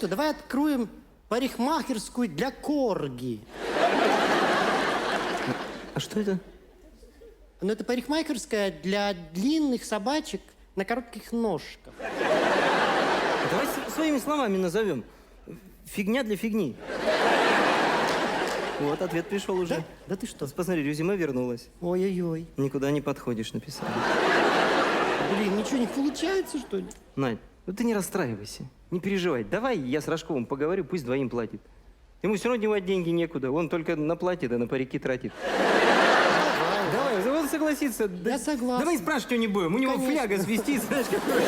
Давай откроем парикмахерскую для корги. А что это? Но это парикмахерская для длинных собачек на коротких ножках. Давай своими словами назовем. Фигня для фигни. Вот, ответ пришел уже. Да ты что? Посмотри, резюме вернулось. Ой-ой-ой. Никуда не подходишь, написали. Блин, ничего не получается, что ли? Надь, ну ты не расстраивайся. Не переживай. Давай я с Рожковым поговорю, пусть двоим платит. Ему все равно девать деньги некуда. Он только на платье да на парики тратит. Давай, он согласится. Я согласен. Давай спрашивать его не будем. У него Конечно. фляга свистит, знаешь, какой.